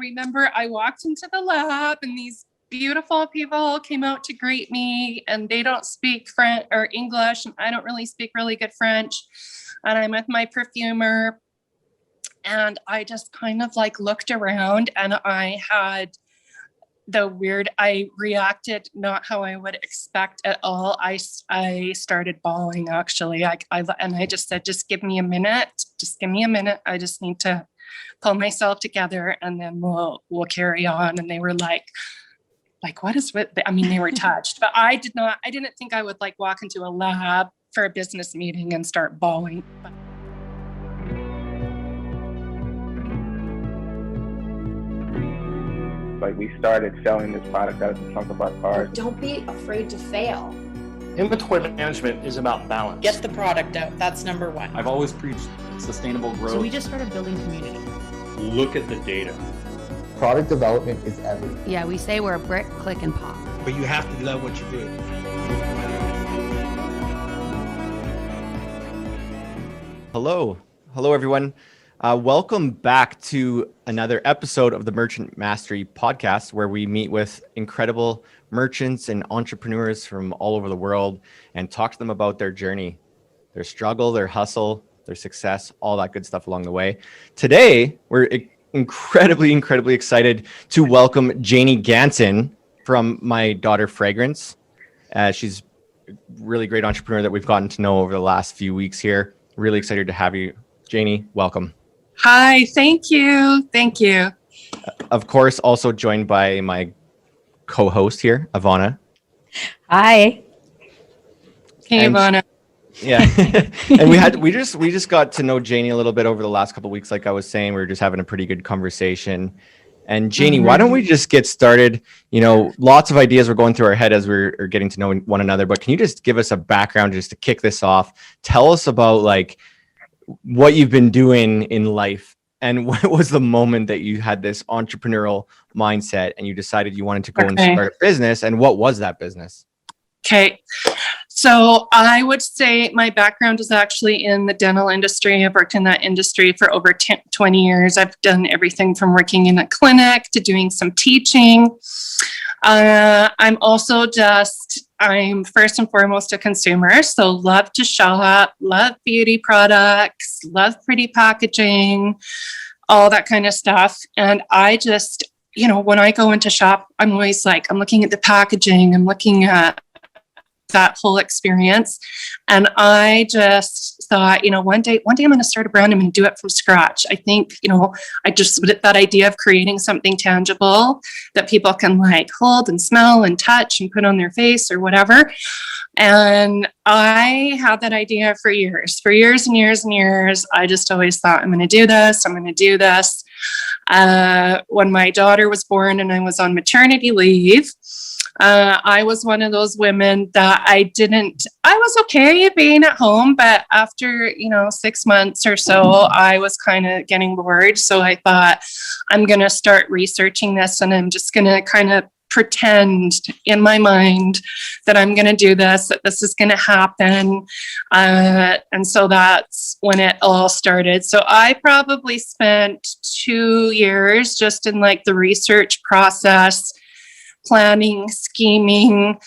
remember I walked into the lab and these beautiful people came out to greet me, and they don't speak French or English, and I don't really speak really good French. And I'm with my perfumer, and I just kind of like looked around, and I reacted not how I would expect at all. I started bawling, actually. I just said, just give me a minute. I just need to pull myself together, and then we'll carry on. And they were like, what is with, I mean, they were touched, but I didn't think I would like walk into a lab for a business meeting and start bawling. Like, we started selling this product out of the trunk of our cars. Don't be afraid to fail. Inventory management is about balance. Get the product out. That's number one. I've always preached sustainable growth. So we just started building community. Look at the data. Product development is everything. Yeah, we say we're a brick, click, and pop. But you have to love what you do. Hello everyone. Welcome back to another episode of the Merchant Mastery Podcast, where we meet with incredible merchants and entrepreneurs from all over the world and talk to them about their journey, their struggle, their hustle, their success, all that good stuff along the way. Today, we're incredibly excited to welcome Janey Ganson from My Daughter Fragrance. She's a really great entrepreneur that we've gotten to know over the last few weeks here. Really excited to have you, Janey. Welcome. Hi, thank you. Of course, also joined by my co-host here, Ivana. Hi. Hey, Ivana. Yeah. And we just got to know Janey a little bit over the last couple of weeks. Like I was saying, we were just having a pretty good conversation. And Janey, why don't we just get started? You know, lots of ideas were going through our head as we're getting to know one another, but can you just give us a background just to kick this off? Tell us about like what you've been doing in life, and what was the moment that you had this entrepreneurial mindset and you decided you wanted to go and start a business, and what was that business? Okay. So I would say my background is actually in the dental industry. I've worked in that industry for over 20 years. I've done everything from working in a clinic to doing some teaching. I'm first and foremost a consumer. So love to shop, love beauty products, love pretty packaging, all that kind of stuff. And I just, when I go into shop, I'm always like, I'm looking at the packaging, I'm looking at that whole experience. And I just thought, one day I'm going to start a brand. I'm going to do it from scratch. I think, I just, that idea of creating something tangible that people can like hold and smell and touch and put on their face or whatever. And I had that idea for years and years. I just always thought, I'm going to do this. When my daughter was born and I was on maternity leave, I was one of those women that I was okay being at home, but after, 6 months or so, I was kind of getting bored. So I thought, I'm going to start researching this, and I'm just going to kind of pretend in my mind that I'm going to do this, that this is going to happen. And so that's when it all started. So I probably spent 2 years just in like the research process, planning, scheming,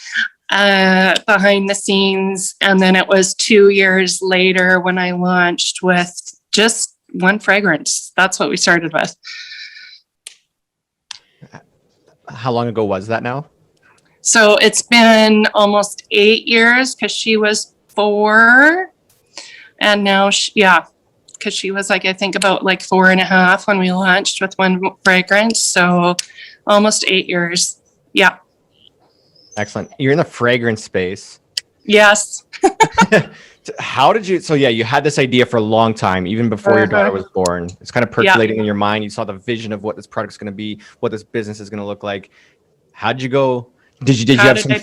behind the scenes. And then it was 2 years later when I launched with just one fragrance. That's what we started with. How long ago was that now? So it's been almost 8 years, because she was 4. And now, because she was like, I think about like 4.5 when we launched with one fragrance. So almost 8 years. Yeah. Excellent. You're in the fragrance space. Yes. How did you, you had this idea for a long time, even before your daughter was born. It's kind of percolating in your mind. You saw the vision of what this product's going to be, what this business is going to look like. How'd you go? Did you have some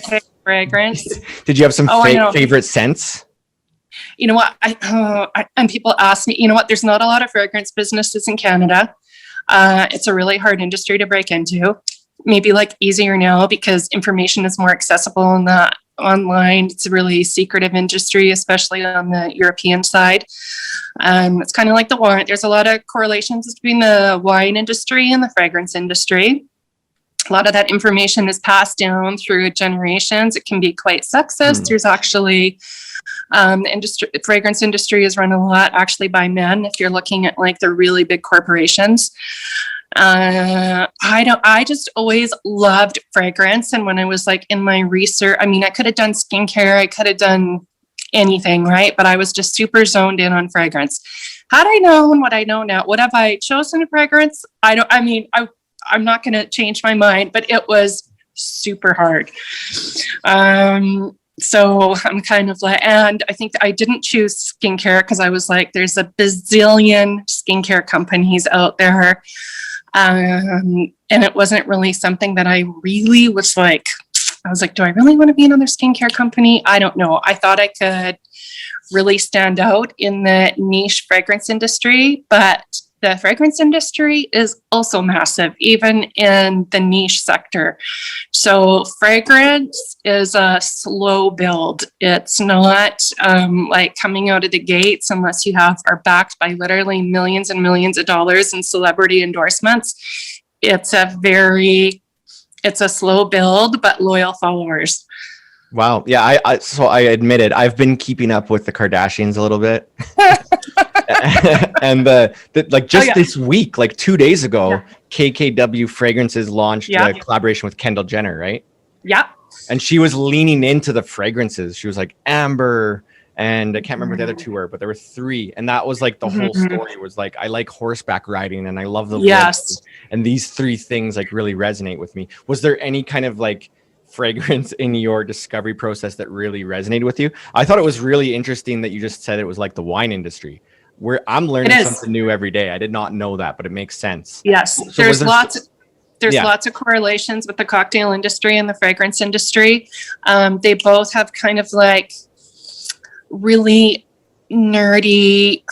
fragrance? Did you have some favorite scents? You know what? And people ask me, there's not a lot of fragrance businesses in Canada. It's a really hard industry to break into. Maybe like easier now because information is more accessible and that online. It's a really secretive industry, especially on the European side. It's kind of like the wine. There's a lot of correlations between the wine industry and the fragrance industry. A lot of that information is passed down through generations. It can be quite sexist. There's actually the fragrance industry is run a lot actually by men. If you're looking at like the really big corporations, I just always loved fragrance. And when I was like in my research, I mean, I could have done skincare, I could have done anything, right? But I was just super zoned in on fragrance. Had I known what I know now, would have I chosen a fragrance? I'm not going to change my mind, but it was super hard. So I'm kind of like, and I think I didn't choose skincare because I was like, there's a bazillion skincare companies out there. And it wasn't really something that I really was like, I was like, do I really want to be another skincare company? I don't know. I thought I could really stand out in the niche fragrance industry, but the fragrance industry is also massive, even in the niche sector. So fragrance is a slow build. It's not like coming out of the gates unless you are backed by literally millions and millions of dollars in celebrity endorsements. It's a slow build, but loyal followers. Wow. Yeah. So I admit it. I've been keeping up with the Kardashians a little bit. And this week, like 2 days ago, KKW Fragrances launched a collaboration with Kendall Jenner, right? Yeah. And she was leaning into the fragrances. She was like Amber, and I can't remember what the other two were, but there were three. And that was like the whole story was like, I like horseback riding and I love the voice. And these three things like really resonate with me. Was there any kind of like fragrance in your discovery process that really resonated with you? I thought it was really interesting that you just said it was like the wine industry, where I'm learning something new every day. I did not know that, but it makes sense. Yes. So there's lots of correlations with the cocktail industry and the fragrance industry. They both have kind of like really nerdy,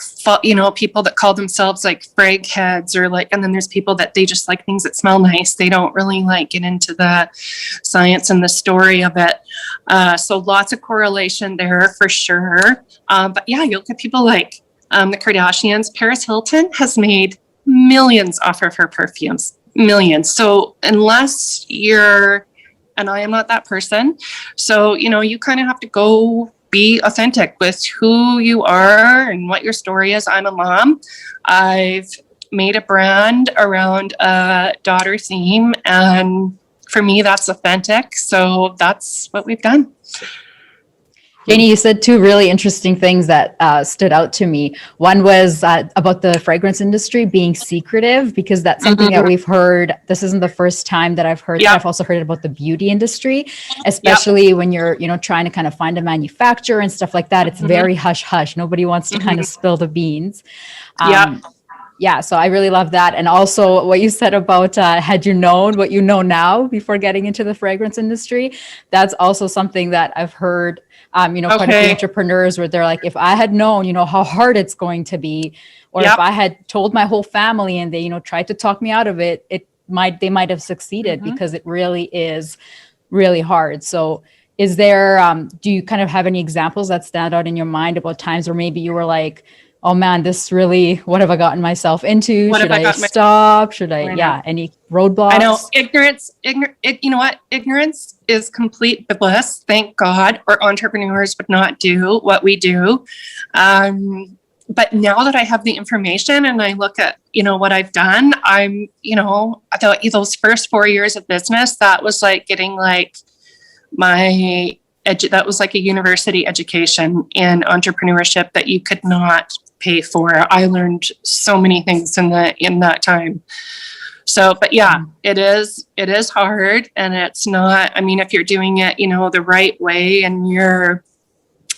people that call themselves like frag heads or like, and then there's people that they just like things that smell nice. They don't really like get into the science and the story of it. So lots of correlation there for sure. But yeah, you look at people like the Kardashians. Paris Hilton has made millions off of her perfumes, millions. So unless and I am not that person. So, you kind of have to go be authentic with who you are and what your story is. I'm a mom. I've made a brand around a daughter theme, and for me, that's authentic. So that's what we've done. Janey, you said two really interesting things that stood out to me. One was about the fragrance industry being secretive, because that's something that we've heard. This isn't the first time that I've heard that. I've also heard it about the beauty industry, especially when you're, trying to kind of find a manufacturer and stuff like that. It's very hush hush. Nobody wants to kind of spill the beans. Yeah, so I really love that. And also what you said about had you known what you know now before getting into the fragrance industry, that's also something that I've heard, quite a few entrepreneurs where they're like, if I had known, how hard it's going to be, or if I had told my whole family and they, tried to talk me out of it, they might have succeeded, because it really is really hard. So is there, do you kind of have any examples that stand out in your mind about times where maybe you were like, oh man, this really, what have I gotten myself into? Should I stop? Should I, any roadblocks? I know ignorance, you know what? Ignorance is complete bliss. Thank God, or entrepreneurs would not do what we do. But now that I have the information and I look at, what I've done, I'm, I thought those first 4 years of business, that was like getting like that was like a university education in entrepreneurship that you could not pay for. I learned so many things in that time. So, but yeah, it is hard, and it's not, if you're doing it, the right way, and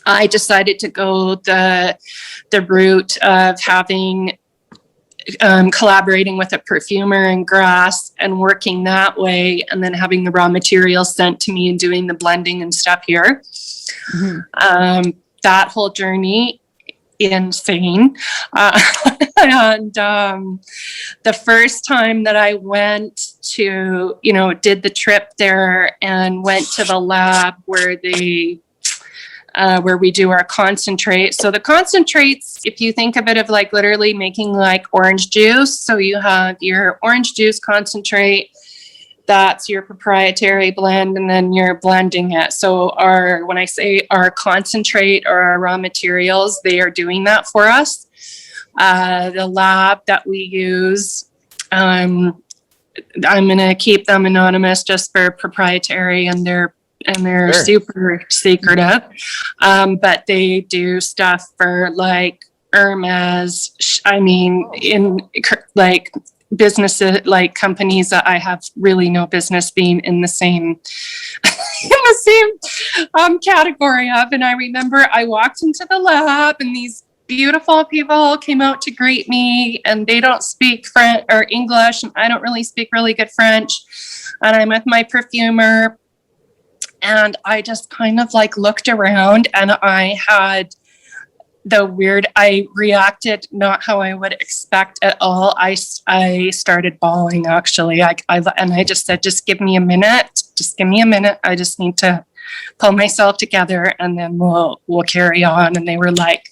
I decided to go the route of having, collaborating with a perfumer in Grass and working that way, and then having the raw materials sent to me and doing the blending and stuff here. That whole journey, insane. And the first time that I went to, you know, did the trip there and went to the lab where we do our concentrate. So the concentrates, if you think of it of like literally making like orange juice. So you have your orange juice concentrate, that's your proprietary blend, and then you're blending it. So when I say our concentrate or our raw materials, they are doing that for us. The lab that we use, I'm going to keep them anonymous just for proprietary, and they're Sure. super secretive. But they do stuff for like Hermes. I mean, in like businesses, like companies that I have really no business being in the same category of. And I remember I walked into the lab and these beautiful people came out to greet me, and they don't speak French or English, and I don't really speak really good French. And I'm with my perfumer, and I just kind of like looked around, and I had I reacted not how I would expect at all. I started bawling, actually. I just said, just give me a minute. I just need to pull myself together, and then we'll carry on. And they were like,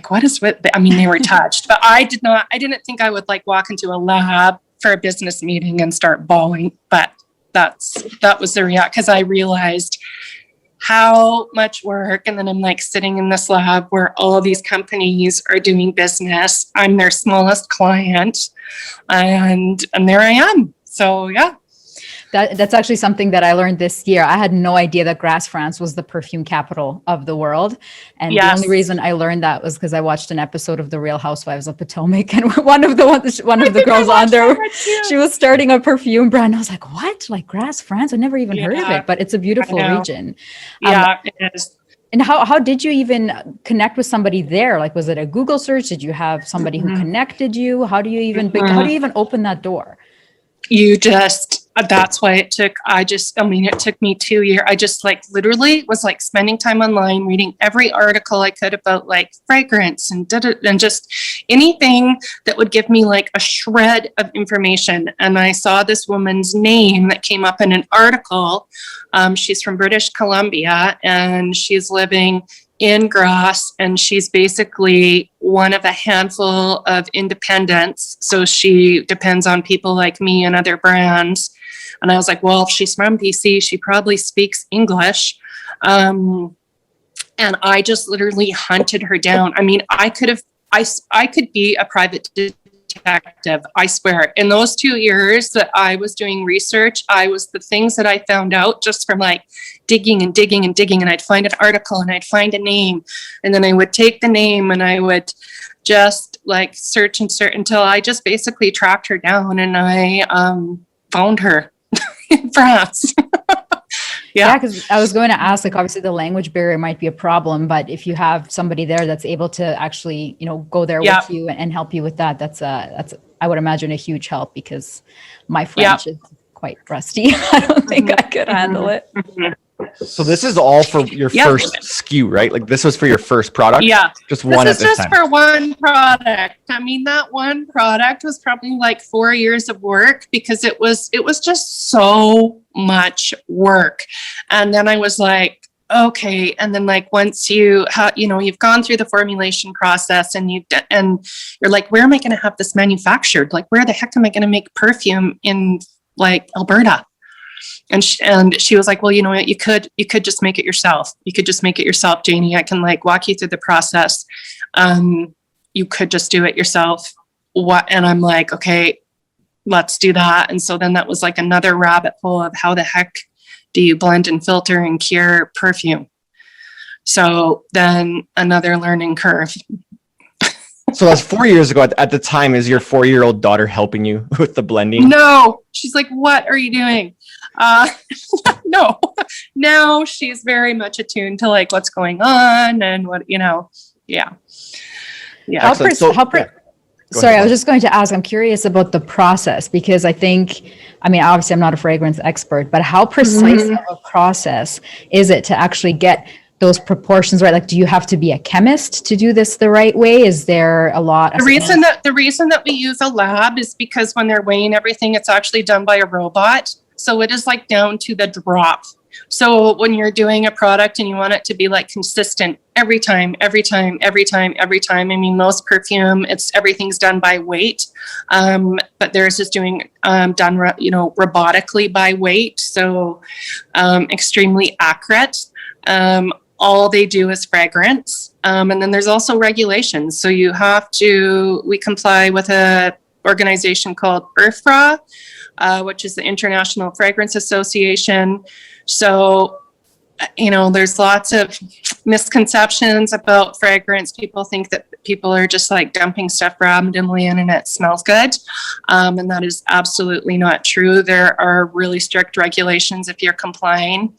what is with, I mean, they were touched, but I didn't think I would like walk into a lab for a business meeting and start bawling, but that was the react, because I realized how much work. And then I'm like sitting in this lab where all these companies are doing business. I'm their smallest client, and there I am. So yeah. That's actually something that I learned this year. I had no idea that Grasse, France was the perfume capital of the world. And Yes. the only reason I learned that was because I watched an episode of The Real Housewives of Potomac, and one of the girls on there, she was starting a perfume brand. I was like, what? Like Grasse, France? I never even heard of it, but it's a beautiful region. Yeah, it is. And how did you even connect with somebody there? Like, was it a Google search? Did you have somebody who connected you? How do you even open that door? That's why it took me 2 years. I just like literally was like spending time online, reading every article I could about like fragrance and just anything that would give me like a shred of information. And I saw this woman's name that came up in an article. She's from British Columbia, and she's living in Grasse, and she's basically one of a handful of independents. So she depends on people like me and other brands. And I was like, well, if she's from BC, she probably speaks English. And I just literally hunted her down. I mean, I could be a private detective. I swear, in those 2 years that I was doing research, the things that I found out just from like digging, and I'd find an article and I'd find a name, and then I would take the name and I would just like search until I just basically tracked her down, and I found her in France. Yeah, because I was going to ask, like, obviously the language barrier might be a problem, but if you have somebody there that's able to actually, go there with you and help you with that, that's I would imagine a huge help, because my French is quite rusty. I don't think I could handle it. So this is all for your first SKU, right? Like this was for your first product? Yeah. Just one at this time. This is just for one product. I mean, that one product was probably like 4 years of work, because it was just so much work. And then I was like, okay. And then like, once you've gone through the formulation process, and you're like, where am I going to have this manufactured? Like, where the heck am I going to make perfume in like Alberta? And she was like, well, you know what, you could just make it yourself. You could just make it yourself, Janey. I can like walk you through the process. You could just do it yourself. And I'm like, okay, let's do that. And so then that was like another rabbit hole of how the heck do you blend and filter and cure perfume? So then another learning curve. So that's 4 years ago. At the time, is your 4-year-old daughter helping you with the blending? No, she's like, what are you doing? No, now she's very much attuned to like what's going on and what, yeah. I was just going to ask, I'm curious about the process, because obviously I'm not a fragrance expert, but how precise of a process is it to actually get those proportions right? Like, do you have to be a chemist to do this the right way? Is there a lot? The reason that we use a lab is because when they're weighing everything, it's actually done by a robot. So it is like down to the drop. So when you're doing a product and you want it to be like consistent every time. I mean, most perfume, everything's done by weight, but theirs is done robotically by weight. So extremely accurate. All they do is fragrance. And then there's also regulations. So we comply with a organization called IRFRA, which is the International Fragrance Association. So, there's lots of misconceptions about fragrance. People think that people are just like dumping stuff randomly in and it smells good. And that is absolutely not true. There are really strict regulations if you're complying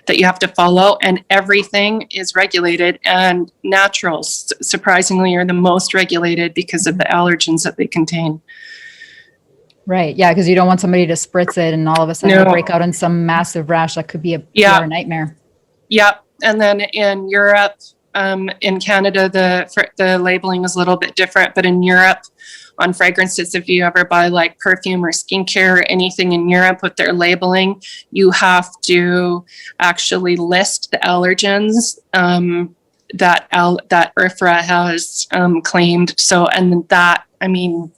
that you have to follow, and everything is regulated, and naturals surprisingly are the most regulated because of the allergens that they contain. Right. Yeah. Because you don't want somebody to spritz it and all of a sudden break out in some massive rash. That could be a PR nightmare. Yep. And then in Europe, in Canada, the labeling is a little bit different, but in Europe on fragrances, if you ever buy like perfume or skincare or anything in Europe with their labeling, you have to actually list the allergens that IRFRA has claimed. So, and that, I mean,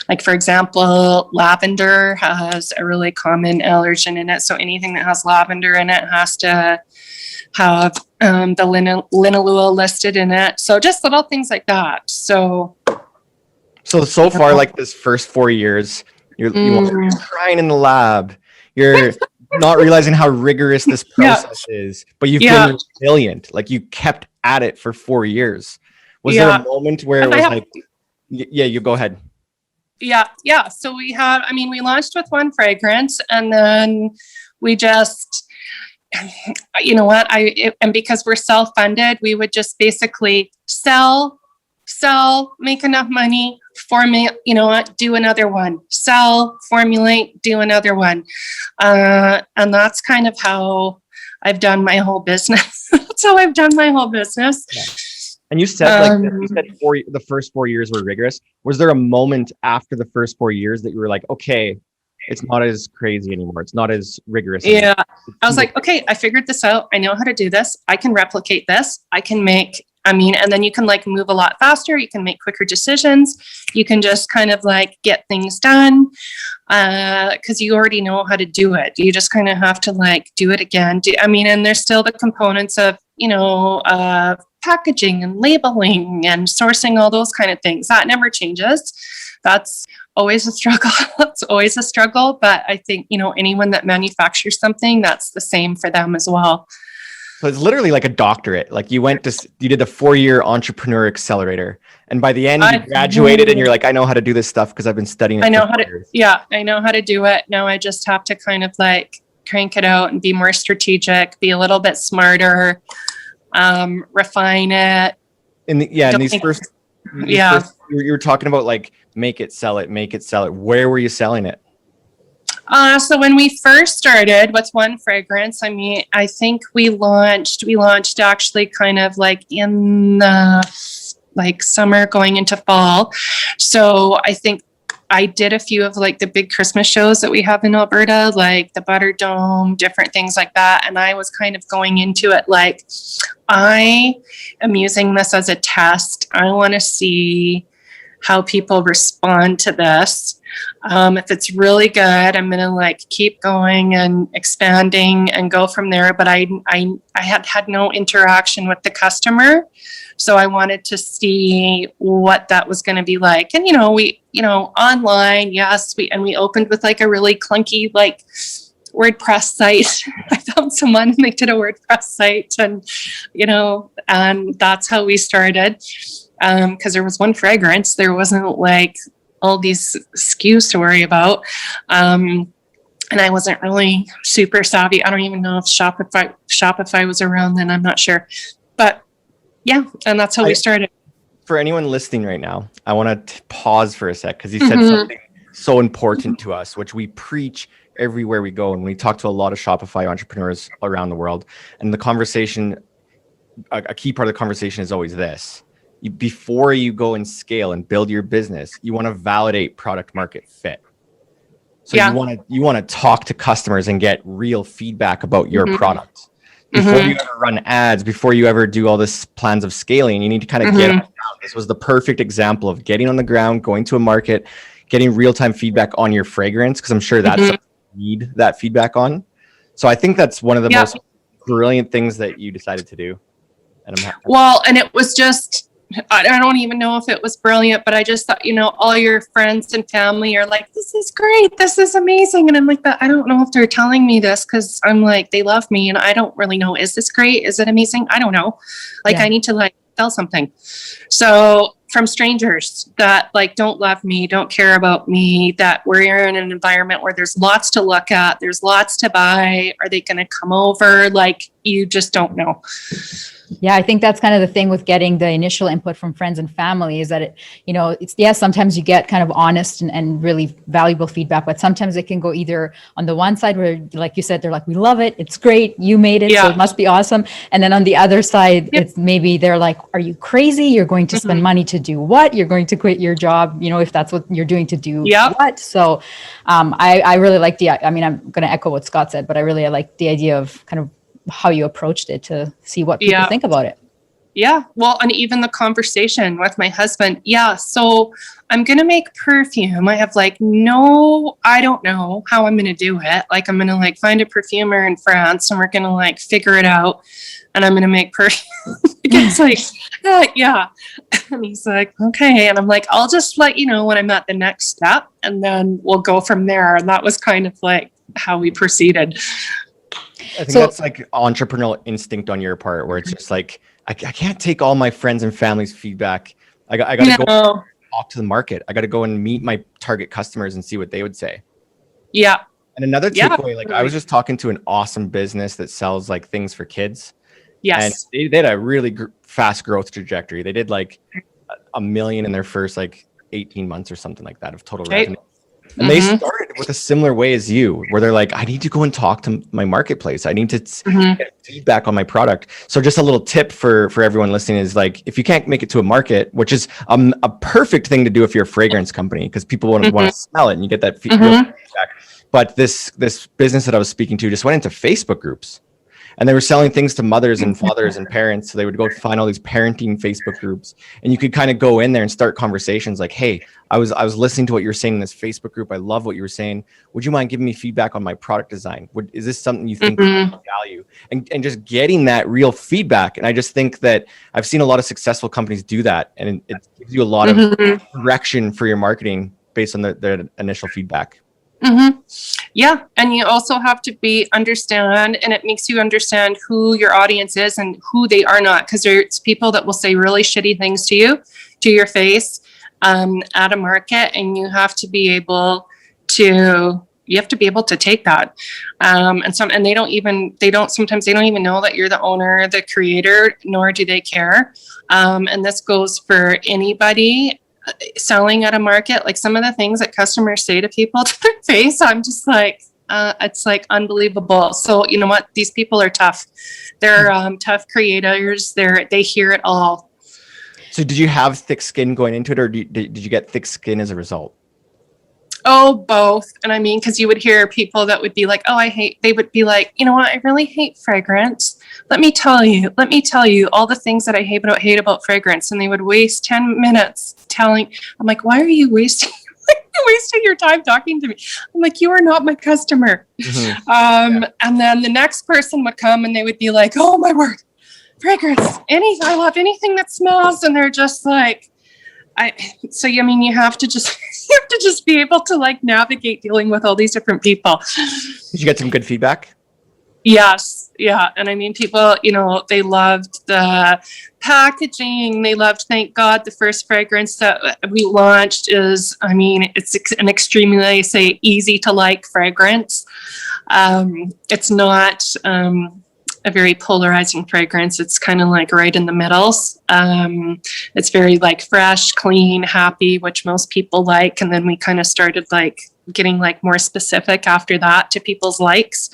like, for example, lavender has a really common allergen in it. So anything that has lavender in it has to have the linalool listed in it. So just little things like that. So far, like this first 4 years, you're crying in the lab. You're not realizing how rigorous this process is, but you've been resilient. Like, you kept at it for 4 years. Was there a moment where it was you go ahead. Yeah. So we launched with one fragrance, and then we just, and because we're self-funded, we would just basically sell, make enough money, formulate, do another one, sell, formulate, do another one. And that's kind of how I've done my whole business. Yeah. And you said the first 4 years were rigorous. Was there a moment after the first 4 years that you were like, okay, it's not as crazy anymore, it's not as rigorous anymore? I was like, okay, I figured this out. I know how to do this. I can replicate this. And then you can like move a lot faster. You can make quicker decisions. You can just kind of like get things done because you already know how to do it. You just kind of have to like do it again. And there's still the components of, packaging and labeling and sourcing, all those kind of things. That never changes. That's always a struggle. But I think, anyone that manufactures something, that's the same for them as well. So it's literally like a doctorate. Like, you did the 4-year entrepreneur accelerator, and by the end you graduated and you're like, I know how to do this stuff because I've been studying it. I know how to do it. Now I just have to kind of like crank it out and be more strategic, be a little bit smarter, refine it. You were talking about like make it, sell it. Where were you selling it? So when we first started with one fragrance, I think we launched actually kind of like in the like summer going into fall. So I think I did a few of like the big Christmas shows that we have in Alberta, like the Butter Dome, different things like that. And I was kind of going into it like, I am using this as a test. I want to see how people respond to this. If it's really good, I'm going to like keep going and expanding and go from there. But I had no interaction with the customer. So I wanted to see what that was going to be like. And, we online, yes, we opened with like a really clunky, like WordPress site. I found someone and they did a WordPress site and that's how we started. Because there was one fragrance, there wasn't like all these SKUs to worry about. And I wasn't really super savvy. I don't even know if Shopify was around then. I'm not sure. But yeah, and that's how we started. For anyone listening right now, I want to pause for a sec because you said something so important to us, which we preach everywhere we go. And we talk to a lot of Shopify entrepreneurs around the world. And the conversation a key part of the conversation is always this. Before you go and scale and build your business, you want to validate product market fit. So you want to talk to customers and get real feedback about your product. Before you ever run ads, before you ever do all this plans of scaling, you need to kind of get on the ground. This was the perfect example of getting on the ground, going to a market, getting real-time feedback on your fragrance, because I'm sure that's something you need that feedback on. So I think that's one of the most brilliant things that you decided to do. And I'm happy. Well, and it was just, I don't even know if it was brilliant, but I just thought, all your friends and family are like, this is great. This is amazing. And I'm like, but I don't know if they're telling me this because I'm like, they love me and I don't really know. Is this great? Is it amazing? I don't know. I need to sell something. So from strangers that don't love me, don't care about me, that we're in an environment where there's lots to look at, there's lots to buy. Are they going to come over? You just don't know. Yeah, I think that's kind of the thing with getting the initial input from friends and family is that sometimes you get kind of honest and really valuable feedback, but sometimes it can go either on the one side where, like you said, they're like, we love it, it's great, you made it, so it must be awesome. And then on the other side, it's maybe they're like, are you crazy? You're going to spend money to do what? You're going to quit your job, if that's what you're doing to do what? So I really like I'm going to echo what Scott said, but I really like the idea of kind of how you approached it to see what people think about it. Yeah. Well, and even the conversation with my husband. Yeah. So I'm going to make perfume. I have no, I don't know how I'm going to do it. I'm going to find a perfumer in France and we're going to figure it out. And I'm going to make perfume. It's yeah. And he's like, okay. And I'm like, I'll just let you know when I'm at the next step and then we'll go from there. And that was kind of how we proceeded. I think that's entrepreneurial instinct on your part, where it's just I can't take all my friends and family's feedback. I got to go talk to the market. I got to go and meet my target customers and see what they would say. Yeah. And another takeaway, I was just talking to an awesome business that sells things for kids. Yes. And they had a really fast growth trajectory. They did $1 million in their first 18 months or something like that of total revenue. And they started with a similar way as you, where they're like, I need to go and talk to my marketplace. I need to get feedback on my product. So just a little tip for everyone listening is if you can't make it to a market, which is a perfect thing to do if you're a fragrance company, because people want to smell it and you get that feedback. But this business that I was speaking to just went into Facebook groups. And they were selling things to mothers and fathers and parents. So they would go find all these parenting Facebook groups, and you could kind of go in there and start conversations like, hey, I was listening to what you were saying in this Facebook group. I love what you were saying. Would you mind giving me feedback on my product design? Is this something you think value? And just getting that real feedback. And I just think that I've seen a lot of successful companies do that. And it gives you a lot of direction for your marketing based on their initial feedback. Yeah. And you also have to understand, and it makes you understand who your audience is and who they are not. Because there's people that will say really shitty things to your face, at a market. And you have to be able to take that. And they don't sometimes even know that you're the owner, the creator, nor do they care. And this goes for anybody selling at a market. Some of the things that customers say to people to their face, I'm just it's unbelievable. So you know what? These people are tough. They're tough creators. They hear it all. So did you have thick skin going into it, or did you get thick skin as a result? Oh, both. And because you would hear people that would be like, they would be like, you know what? I really hate fragrance. Let me tell you all the things that I hate about fragrance. And they would waste 10 minutes I'm like, why are you wasting your time talking to me? I'm like, you are not my customer. And then the next person would come and they would be like, oh my word, fragrance. I love anything that smells. And they're just like, you have to just be able to navigate dealing with all these different people. Did you get some good feedback? Yes. Yeah. And people, they loved the packaging. They loved, thank God, the first fragrance that we launched is, it's an extremely, easy to like fragrance. It's not, a very polarizing fragrance. It's kind of right in the middle. It's very fresh, clean, happy, which most people like. And then we kind of started getting like more specific after that to people's likes.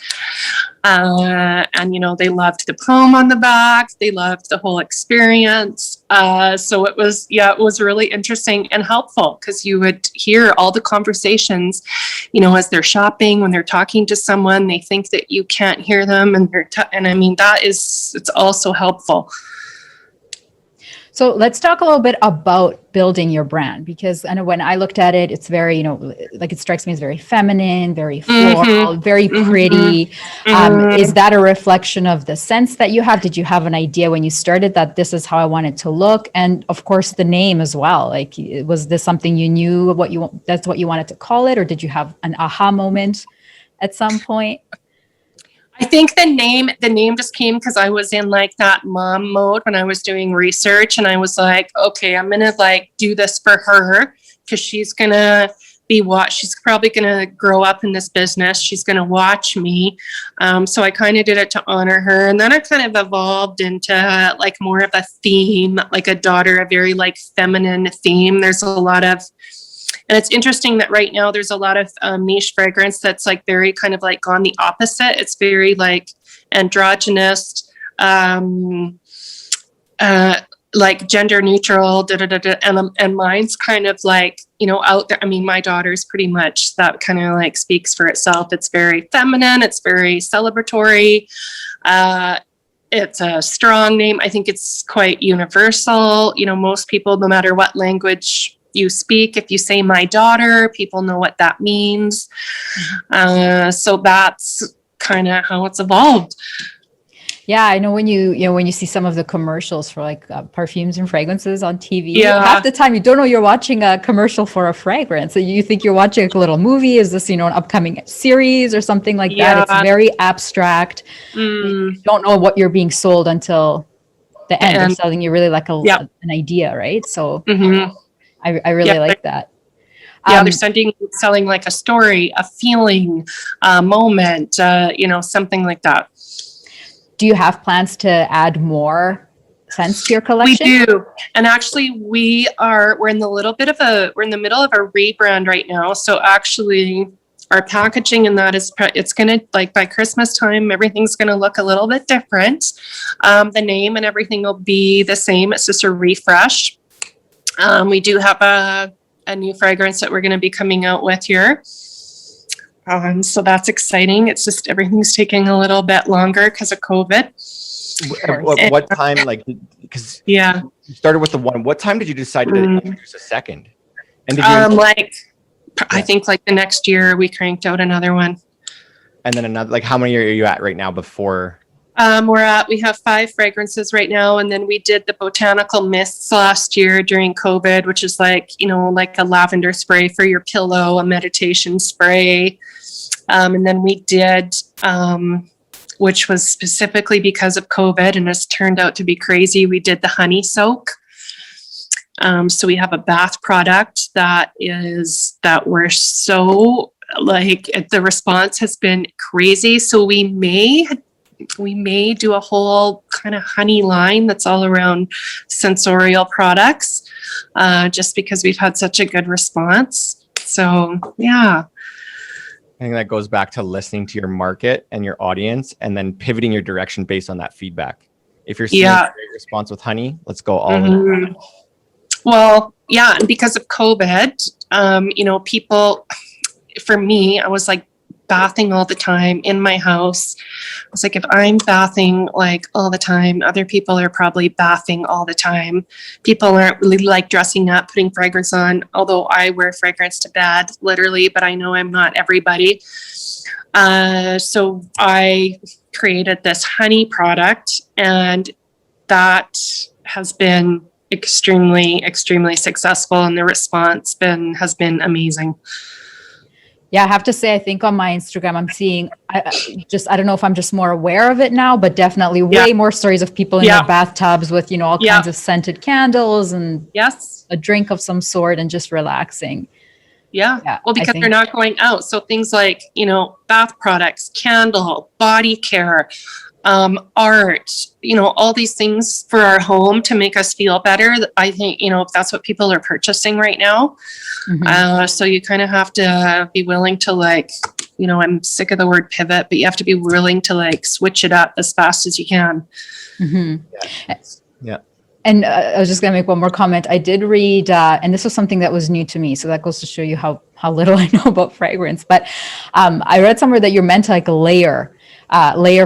And, you know, they loved the poem on the back. They loved the whole experience. So it was really interesting and helpful because you would hear all the conversations, you know, as they're shopping, when they're talking to someone, they think that you can't hear them. And and I mean, it's also helpful. So let's talk a little bit about building your brand, because I know when I looked at it, it's very, you know, like it strikes me as very feminine, very floral, very pretty. Is that a reflection of the sense that you have? Did you have an idea when you started that this is how I want it to look? And of course, the name as well. Like, was this something you knew that's what you wanted to call it? Or did you have an aha moment at some point? I think the name just came because I was in like that mom mode when I was doing research, and I was like, okay, I'm gonna like do this for her because she's gonna she's probably gonna grow up in this business. She's gonna watch me. So I kind of did it to honor her, and then I kind of evolved into like more of a theme, like a very like feminine theme. There's a lot of. And it's interesting that right now there's a lot of niche fragrance that's like very kind of like gone the opposite. It's very like androgynous, like gender neutral, and mine's kind of like, you know, out there. I mean, my daughter's pretty much that kind of like speaks for itself. It's very feminine. It's very celebratory. It's a strong name. I think it's quite universal. You know, most people, no matter what language you speak, if you say my daughter, people know what that means. So that's kind of how it's evolved. Yeah, I know when you see some of the commercials for like perfumes and fragrances on TV, half the time you don't know you're watching a commercial for a fragrance. So you think you're watching a little movie. Is this, you know, an upcoming series or something like that? It's very abstract. You don't know what you're being sold until the end. They're selling you really like an idea, right? So I really like that. Yeah, they're selling like a story, a feeling, a moment, you know, something like that. Do you have plans to add more scents to your collection? We do. And actually we're in the middle of a rebrand right now. So actually our packaging and that it's going to, like, by Christmas time, everything's going to look a little bit different. The name and everything will be the same. It's just a refresh. We do have a new fragrance that we're going to be coming out with here. So that's exciting. It's just everything's taking a little bit longer because of COVID. What time, like, because you started with the one, what time did you decide to introduce a second? And did you I think like the next year we cranked out another one. And then another, like, how many are you at right now before? We have 5 fragrances right now. And then we did the botanical mists last year during COVID, which is like, you know, like a lavender spray for your pillow, a meditation spray. And then we did, which was specifically because of COVID and it's turned out to be crazy. We did the honey soak. So we have a bath product that we're so like, the response has been crazy. So we may do a whole kind of honey line that's all around sensorial products, just because we've had such a good response. So, yeah. I think that goes back to listening to your market and your audience and then pivoting your direction based on that feedback. If you're seeing a great response with honey, let's go all in. Well, yeah. And because of COVID, you know, people, for me, I was like, bathing all the time in my house. I was like, if I'm bathing like all the time, other people are probably bathing all the time. People aren't really like dressing up, putting fragrance on, although I wear fragrance to bed, literally, but I know I'm not everybody. So I created this honey product, and that has been extremely, extremely successful, and the response has been amazing. Yeah, I have to say, I think on my Instagram, I'm seeing, I don't know if I'm just more aware of it now, but definitely way more stories of people in their bathtubs with, you know, all kinds of scented candles and a drink of some sort and just relaxing. Yeah. Well, because they're not going out. So things like, you know, bath products, candle, body care, art, all these things for our home to make us feel better. I think, if that's what people are purchasing right now. So you kind of have to be willing to I'm sick of the word pivot, but you have to be willing to switch it up as fast as you can. Yeah. And I was just going to make one more comment. I did read, and this was something that was new to me. So that goes to show you how little I know about fragrance. But I read somewhere that you're meant to layer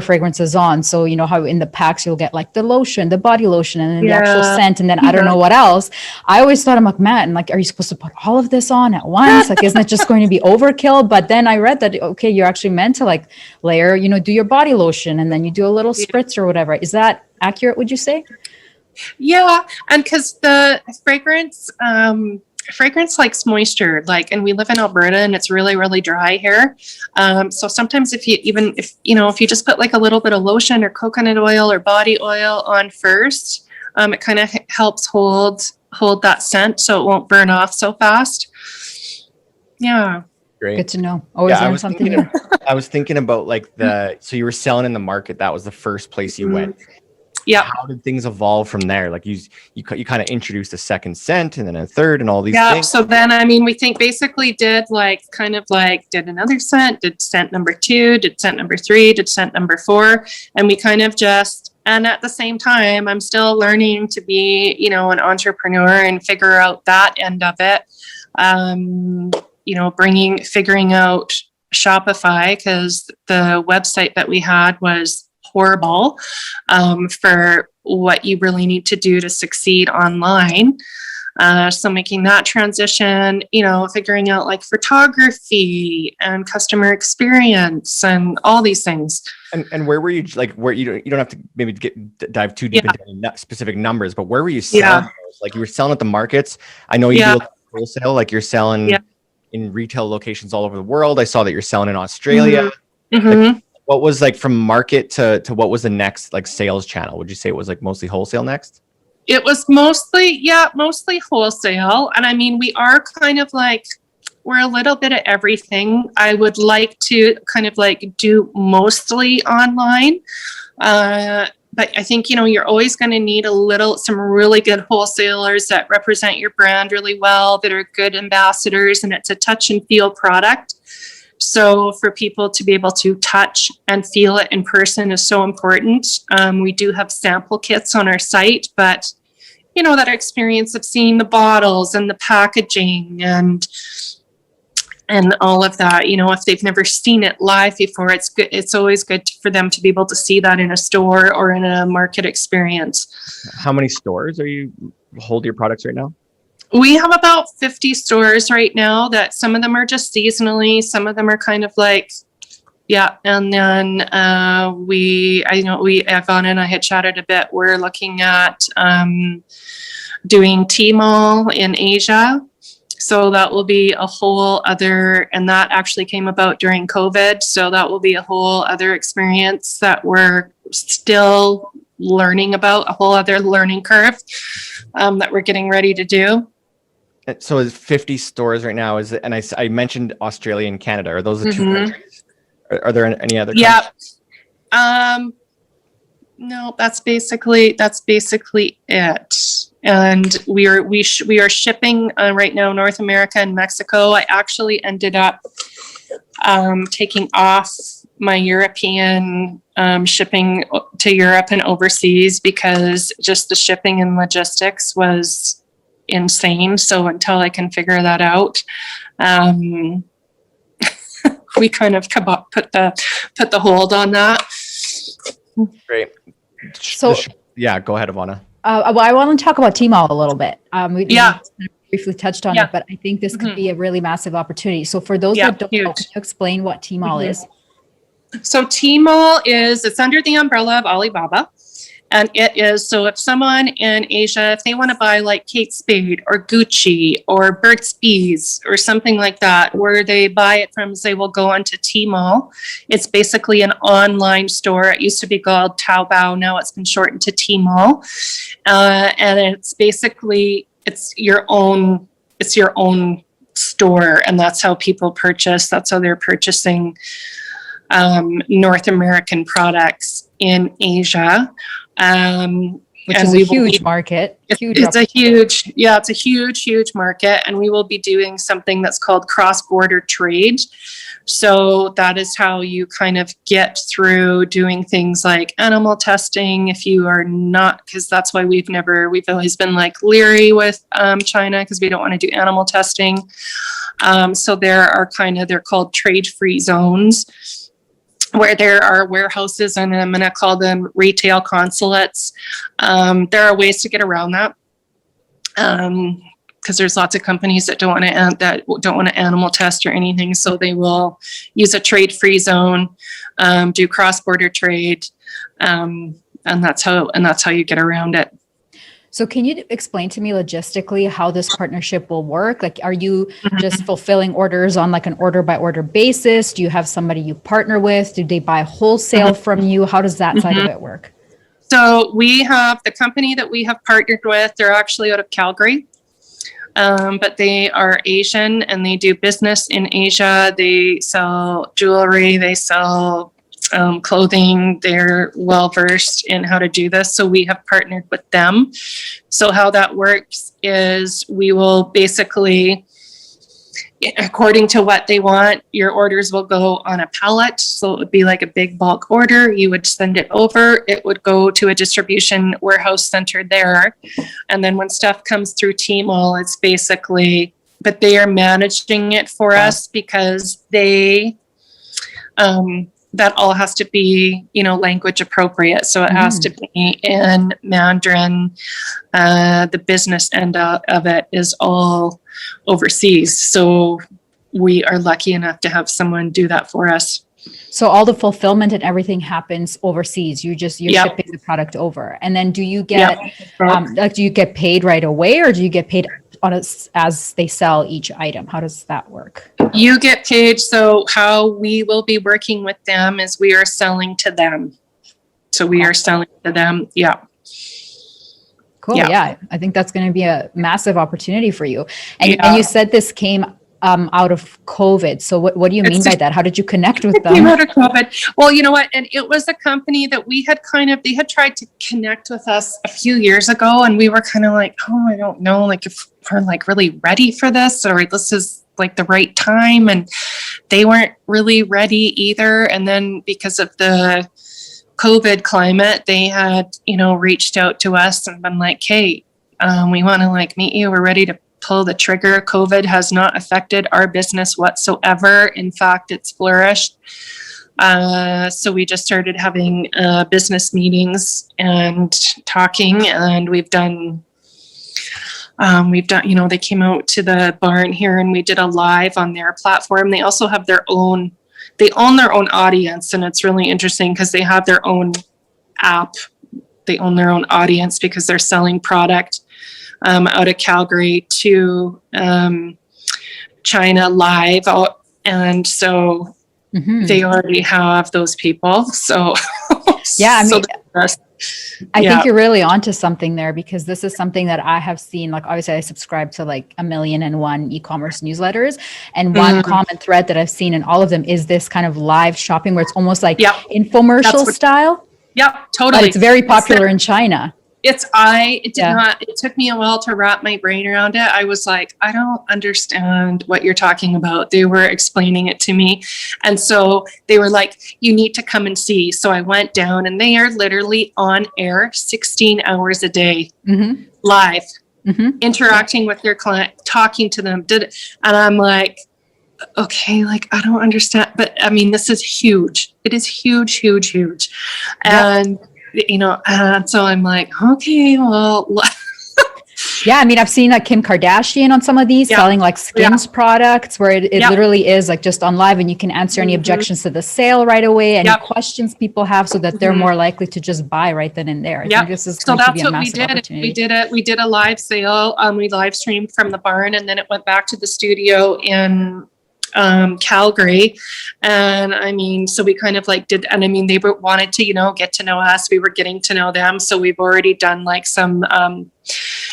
fragrances on. So how in the packs you'll get the lotion, the body lotion, and then the actual scent, and then I don't know what else. I always thought, I'm like, man, are you supposed to put all of this on at once? Isn't it just going to be overkill? But then I read that, okay, you're actually meant to layer, do your body lotion, and then you do a little spritz or whatever. Is that accurate, would you say? Yeah, and because the fragrance likes moisture, and we live in Alberta and it's really, really dry here. So sometimes if you just put a little bit of lotion or coconut oil or body oil on first, it kind of helps hold that scent so it won't burn off so fast. Yeah. Great. Good to know. Always learn something new. I was thinking about so you were selling in the market. That was the first place you went. Yeah. How did things evolve from there? You kind of introduced a second scent and then a third and all these things. So then, we think basically did did another scent, did scent number 2, did scent number 3, did scent number 4. And we kind of and at the same time, I'm still learning to be, an entrepreneur and figure out that end of it. Figuring out Shopify, because the website that we had was horrible for what you really need to do to succeed online. So making that transition, figuring out photography and customer experience and all these things. And where were you, where you don't have to maybe dive too deep into any specific numbers, but where were you selling those? You were selling at the markets. I know you do wholesale, you're selling in retail locations all over the world. I saw that you're selling in Australia. What was from market to what was the next sales channel? Would you say it was mostly wholesale next? It was mostly wholesale. And we are kind of we're a little bit of everything. I would like to kind of do mostly online. But I think, you're always going to need some really good wholesalers that represent your brand really well, that are good ambassadors, and it's a touch and feel product. So for people to be able to touch and feel it in person is so important. We do have sample kits on our site, but that experience of seeing the bottles and the packaging and all of that, if they've never seen it live before, it's good. It's always good for them to be able to see that in a store or in a market experience. How many stores hold your products right now? We have about 50 stores right now, that some of them are just seasonally. Some of them are kind of and then Ivana and I had chatted a bit. We're looking at doing Tmall in Asia. So that will be a whole other, and that actually came about during COVID. So that will be a whole other experience that we're still learning about, a whole other learning curve that we're getting ready to do. So it's 50 stores right now. And I mentioned Australia and Canada. Are those the two countries? Are there any other countries? No, that's basically it. And we are shipping right now North America and Mexico. I actually ended up taking off my European shipping to Europe and overseas because just the shipping and logistics was insane. So until I can figure that out, we kind of put the hold on that. Great. So go ahead, Ivana. Well, I want to talk about Tmall a little bit. We briefly touched on it, but I think this could be a really massive opportunity. So for those that don't know, can you explain what Tmall is? So Tmall it's under the umbrella of Alibaba. And it is, so if someone in Asia, if they want to buy Kate Spade or Gucci or Burt's Bees or something like that, where they buy it from, they will go onto Tmall. It's basically an online store. It used to be called Taobao. Now it's been shortened to Tmall. And it's basically, it's your own store. And that's how people purchase. That's how they're purchasing North American products in Asia. Which and is we a will huge be- market. It's Huge a huge, it's a huge market. And we will be doing something that's called cross-border trade. So that is how you kind of get through doing things like animal testing. If you are not, because that's why we've always been like leery with China, because we don't want to do animal testing. So they're called trade-free zones, where there are warehouses, and I'm going to call them retail consulates. There are ways to get around that, because there's lots of companies that don't want to animal test or anything. So they will use a trade-free zone, do cross-border trade, and that's how you get around it. So can you explain to me logistically how this partnership will work? Like, are you just fulfilling orders on like an order by order basis? Do you have somebody you partner with? Do they buy wholesale from you? How does that side of it work? So we have the company that we have partnered with. They're actually out of Calgary, but they are Asian and they do business in Asia. They sell jewelry. They sell clothing. They're well versed in how to do this. So we have partnered with them. So how that works is we will basically, according to what they want, your orders will go on a pallet. So it would be like a big bulk order. You would send it over. It would go to a distribution warehouse center there. And then when stuff comes through Tmall, it's basically, but they are managing it for us because they, that all has to be, language appropriate. So it has to be in Mandarin. The business end of it is all overseas. So we are lucky enough to have someone do that for us. So all the fulfillment and everything happens overseas. You're shipping the product over. And then do you get, do you get paid right away, or do you get paid as they sell each item? How does that work? You get paid. So how we will be working with them is we are selling to them. So we are selling to them. Yeah. Cool. Yeah. I think that's going to be a massive opportunity for you. And you said this came out of COVID. So what do you mean by that? How did you connect with them? Came out of COVID. Well, you know what? And it was a company that we had they had tried to connect with us a few years ago. And we were kind of like, oh, I don't know, like if we're like really ready for this, or this is like the right time. And they weren't really ready either. And then because of the COVID climate, they had, reached out to us and been like, hey, we want to like meet you. We're ready to pull the trigger. COVID has not affected our business whatsoever. In fact, it's flourished. So we just started having business meetings and talking, and we've done, they came out to the barn here and we did a live on their platform. They also have they own their own audience, and it's really interesting because they have their own app. They own their own audience because they're selling product out of Calgary to China live. And so they already have those people. So yeah, I think you're really onto something there, because this is something that I have seen. Like, obviously I subscribe to like 1,000,001 e-commerce newsletters, and one common thread that I've seen in all of them is this kind of live shopping where it's almost like infomercial style. Yep, totally. But it's very popular in China. It took me a while to wrap my brain around it. I was like, I don't understand what you're talking about. They were explaining it to me. And so they were like, you need to come and see. So I went down, and they are literally on air 16 hours a day, live, interacting with their client, talking to them. And I'm like, okay, like, I don't understand. But I mean, this is huge. It is huge, huge, huge. And so I'm like, okay, well. Yeah, I mean, I've seen like Kim Kardashian on some of these selling like skins products, where it literally is like just on live, and you can answer any objections to the sale right away, any questions people have, so that they're more likely to just buy right then and there. I think this is going to be a massive opportunity. We did a live sale. We live streamed from the barn, and then it went back to the studio in Calgary. And I mean, so we kind of like they wanted to, get to know us. We were getting to know them. So we've already done like some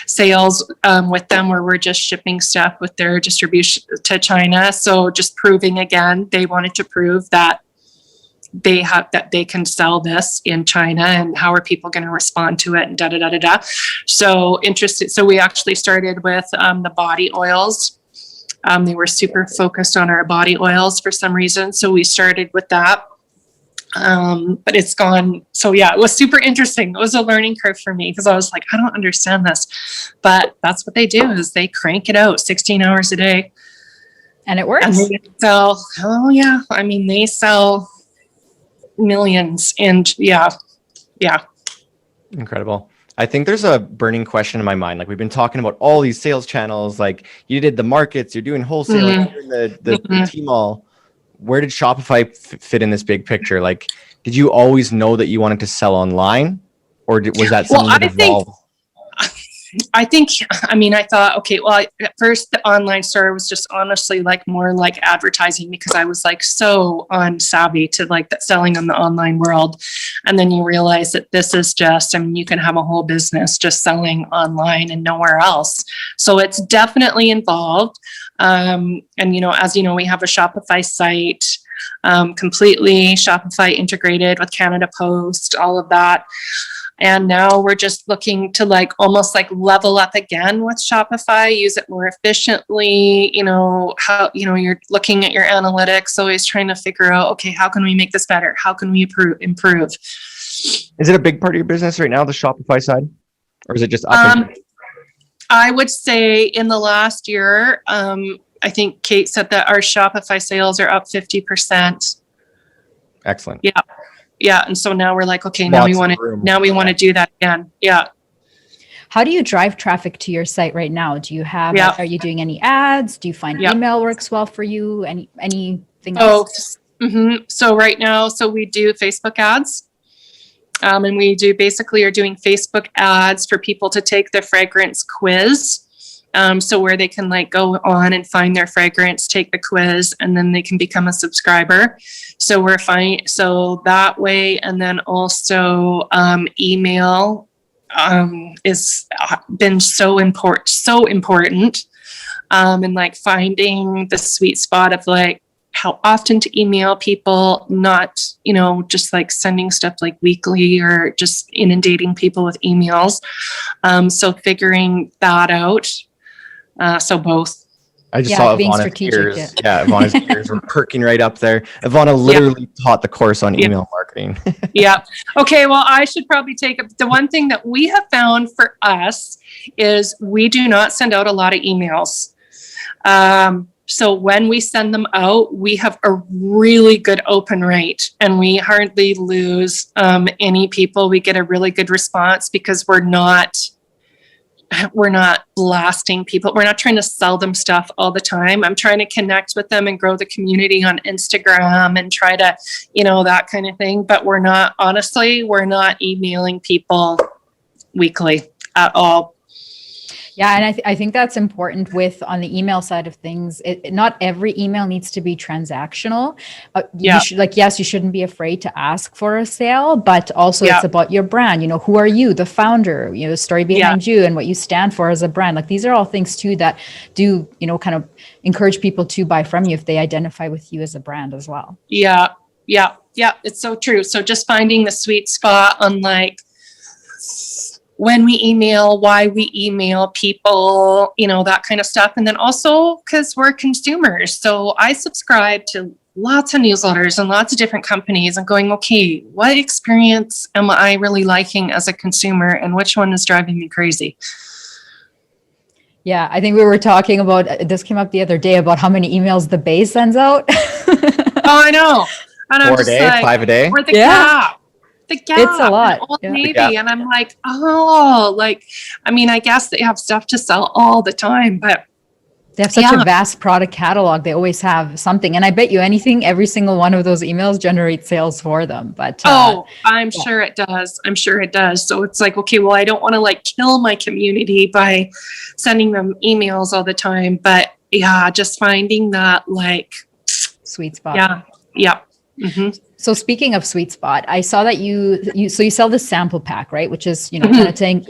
sales with them where we're just shipping stuff with their distribution to China. So just proving again, they wanted to prove that they can sell this in China, and how are people going to respond to it, and da da da da da. So interested. So we actually started with the body oils. They were super focused on our body oils for some reason, so we started with that. But it's gone. So yeah, it was super interesting. It was a learning curve for me because I was like, I don't understand this, but that's what they do, is they crank it out 16 hours a day. And it works. And they sell, oh yeah. I mean, they sell millions, and yeah. Incredible. I think there's a burning question in my mind. Like, we've been talking about all these sales channels, like you did the markets, you're doing wholesale, you're doing the Tmall. Where did Shopify fit in this big picture? Like, did you always know that you wanted to sell online, or was that something that evolved? I thought, okay, well, at first the online store was just honestly like more like advertising, because I was like so unsavvy to like that selling in the online world. And then you realize that this is just, I mean, you can have a whole business just selling online and nowhere else. So it's definitely involved. And, you know, as you know, we have a Shopify site, completely Shopify integrated with Canada Post, all of that. And now we're just looking to like almost like level up again with Shopify, use it more efficiently. You know, how, you know, you're looking at your analytics, always trying to figure out, okay, how can we make this better? How can we improve? Is it a big part of your business right now, the Shopify side? Or is it just up? I would say in the last year, I think Kate said that our Shopify sales are up 50%. Excellent. Yeah. Yeah. And so now we're like, okay, now we want to do that again. Yeah. How do you drive traffic to your site right now? Do you have, are you doing any ads? Do you find email works well for you? Anything else? So right now, so we do Facebook ads. And we are doing Facebook ads for people to take the fragrance quiz. So where they can like go on and find their fragrance, take the quiz, and then they can become a subscriber. So we're fine. So that way, and then also email is been so important. And like finding the sweet spot of like how often to email people, not, you know, just like sending stuff like weekly or just inundating people with emails. So figuring that out. So both. I just saw Ivana's ears. Yeah, Ivana's ears were perking right up there. Ivana literally taught the course on email marketing. Yeah. Okay. Well, I should probably take up the one thing that we have found for us is we do not send out a lot of emails. So when we send them out, we have a really good open rate, and we hardly lose any people. We get a really good response because we're not blasting people. We're not trying to sell them stuff all the time. I'm trying to connect with them and grow the community on Instagram and try to, you know, that kind of thing. But we're not emailing people weekly at all. Yeah, and I think that's important with on the email side of things. Not every email needs to be transactional. You shouldn't be afraid to ask for a sale, but also it's about your brand. You know, who are you, the founder? You know, the story behind you and what you stand for as a brand. Like these are all things too that do, you know, kind of encourage people to buy from you if they identify with you as a brand as well. Yeah, it's so true. So just finding the sweet spot on like when we email, why we email people, you know, that kind of stuff. And then also because we're consumers. So I subscribe to lots of newsletters and lots of different companies and going, okay, what experience am I really liking as a consumer and which one is driving me crazy? Yeah, I think we were talking about, this came up the other day about how many emails the Bay sends out. Oh, I know. And 4 a day, like, 5 a day? Or the Gap. The Gap, it's a lot. Old Navy, and I'm like, I guess they have stuff to sell all the time, but they have such a vast product catalog. They always have something, and I bet you every single one of those emails generates sales for them. But I'm sure it does. So it's like, okay, well, I don't want to like kill my community by sending them emails all the time, but yeah, just finding that like sweet spot. Yeah. Mm-hmm. So speaking of sweet spot, I saw that you sell the sample pack, right? Which is, you know, kind of saying,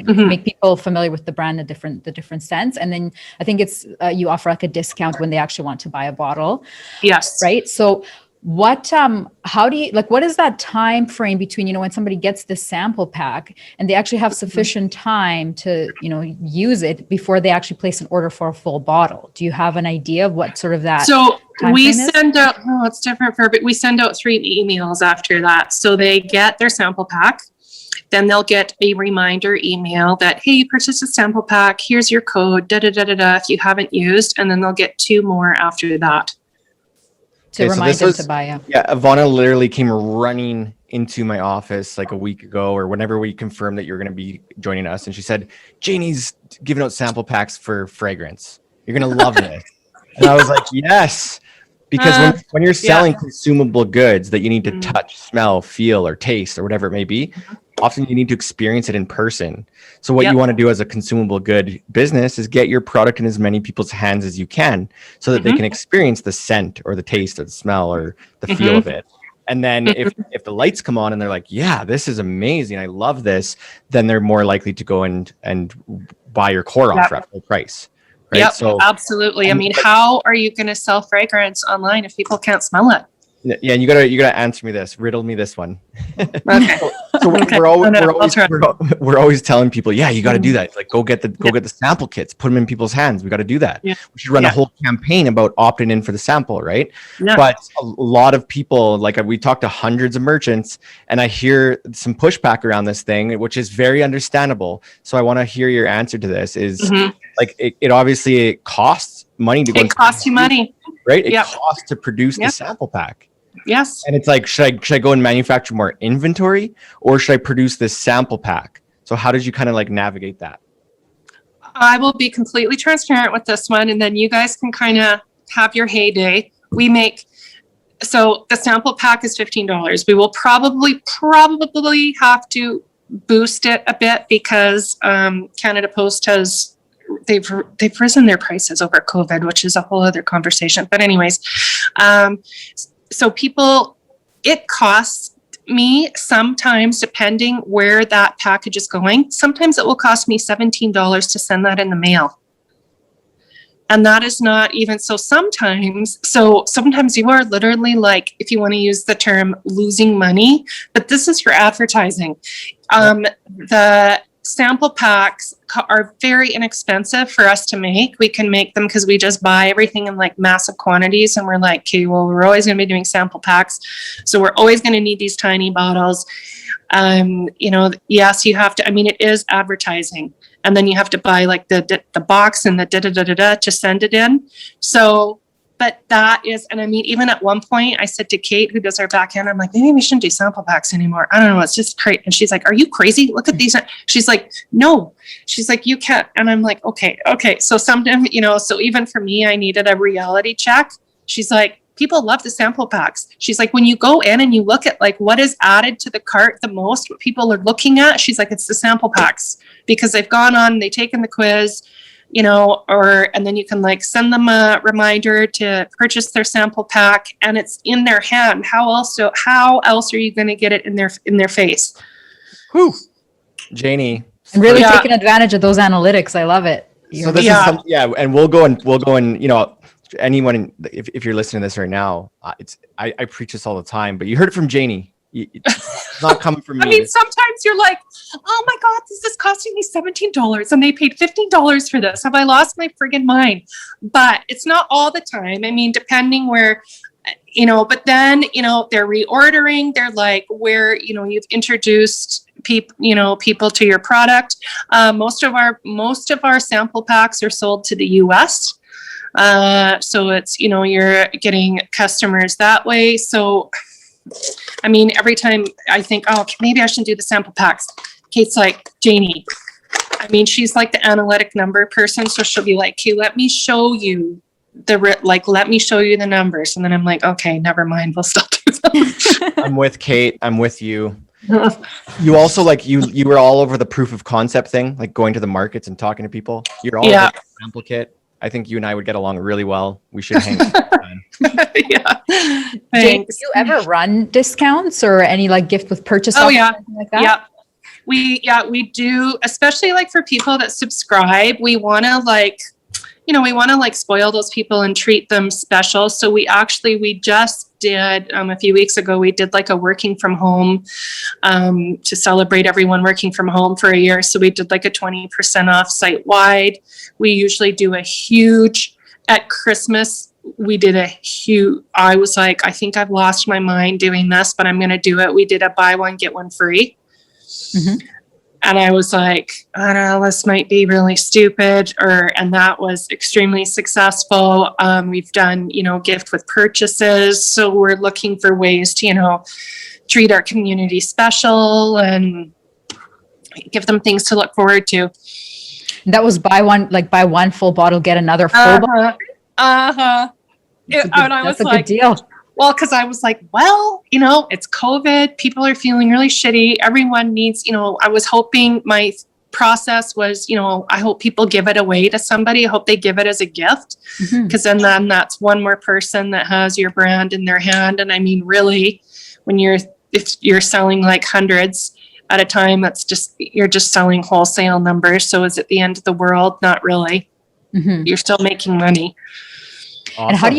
make people familiar with the brand, the different sense. And then I think it's, you offer like a discount when they actually want to buy a bottle. Yes. Right. So how do you, like, what is that time frame between, you know, when somebody gets the sample pack and they actually have sufficient time to, you know, use it before they actually place an order for a full bottle? Do you have an idea of what sort of that? So we frame is? send out, it's different but we send out 3 emails after that. So they get their sample pack, then they'll get a reminder email that, hey, you purchased a sample pack, here's your code, if you haven't used, and then they'll get 2 more after that. To remind them to buy. Yeah, Ivana literally came running into my office like a week ago or whenever we confirmed that you're going to be joining us. And she said, Janey's giving out sample packs for fragrance. You're going to love this. And I was like, yes. Because when you're selling consumable goods that you need to touch, smell, feel, or taste, or whatever it may be, often you need to experience it in person. So what you want to do as a consumable good business is get your product in as many people's hands as you can so that they can experience the scent or the taste or the smell or the feel of it. And then if the lights come on and they're like, yeah, this is amazing, I love this, then they're more likely to go and buy your core offer at full price. Right? Yep, So, absolutely. I mean, how are you going to sell fragrance online if people can't smell it? Yeah, and you gotta answer me this, riddle me this one. Okay. So we're always telling people, yeah, you got to do that. It's like go get the sample kits, put them in people's hands. We got to do that. Yeah. We should run a whole campaign about opting in for the sample, right? Yeah. But a lot of people, like we talked to hundreds of merchants, and I hear some pushback around this thing, which is very understandable. So I want to hear your answer to this. Is like it obviously costs money to go. It costs you money, right? It costs to produce the sample pack. Yes. And it's like, should I go and manufacture more inventory or should I produce this sample pack? So how did you kind of like navigate that? I will be completely transparent with this one, and then you guys can kind of have your heyday. So the sample pack is $15. We will probably have to boost it a bit because Canada Post they've risen their prices over COVID, which is a whole other conversation. But anyways, so it costs me sometimes, depending where that package is going, sometimes it will cost me $17 to send that in the mail. And that is not even, so sometimes you are literally like, if you want to use the term, losing money, but this is for advertising. The sample packs are very inexpensive for us to make. We can make them because we just buy everything in like massive quantities, and we're like, okay, well, we're always going to be doing sample packs, so we're always going to need these tiny bottles. Yes, you have to, I mean, it is advertising, and then you have to buy like the box and the to send it in. So but that is, and I mean, even at one point I said to Kate, who does our back end, I'm like, maybe we shouldn't do sample packs anymore. I don't know. It's just great. And she's like, are you crazy? Look at these. She's like, no, she's like, you can't. And I'm like, okay. So sometimes, so even for me, I needed a reality check. She's like, people love the sample packs. She's like, when you go in and you look at like what is added to the cart the most, what people are looking at, she's like, it's the sample packs, because they've gone on, they've taken the quiz, and then you can like send them a reminder to purchase their sample pack, and it's in their hand. How else are you going to get it in their face? Whew. Janey. And really taking advantage of those analytics. I love it. So this is something, and we'll go and anyone, if you're listening to this right now, I preach this all the time, but you heard it from Janey. It's not coming from me. I mean, sometimes you're like, oh my God, this is costing me $17 and they paid $15 for this. Have I lost my friggin' mind? But it's not all the time. I mean, depending where, but then, they're reordering. They're like, where, you've introduced people to your product. Most of our sample packs are sold to the US. So it's, you're getting customers that way. So, I mean, every time I think, oh, maybe I should do the sample packs, Kate's like, Janey. I mean, she's like the analytic number person. So she'll be like, okay, let me show you the numbers. And then I'm like, okay, never mind. We'll still do them. I'm with Kate. I'm with you. You also you were all over the proof of concept thing, like going to the markets and talking to people. You're all over the sample kit. I think you and I would get along really well. We should hang out. Yeah. Jane, do you ever run discounts or any like gift with purchase? Oh yeah. Like that? Yeah. We do, especially like for people that subscribe. We want to spoil those people and treat them special. So we just did a few weeks ago, we did like a working from home to celebrate everyone working from home for a year. So we did like a 20% off site wide. We usually do a huge at Christmas. We did a huge, I was like, I think I've lost my mind doing this, but I'm going to do it. We did a buy one, get one free. Mm-hmm. And I was like, I don't know, this might be really stupid, and that was extremely successful. We've done, gift with purchases. So we're looking for ways to, treat our community special and give them things to look forward to. That was buy one full bottle, get another full bottle. And I was like, good deal. Well, because I was like, well, it's COVID. People are feeling really shitty. Everyone needs, I was hoping my process was, I hope people give it away to somebody. I hope they give it as a gift, because then that's one more person that has your brand in their hand. And I mean, really, if you're selling like hundreds at a time, you're just selling wholesale numbers. So is it the end of the world? Not really. Mm-hmm. You're still making money. Awesome. And how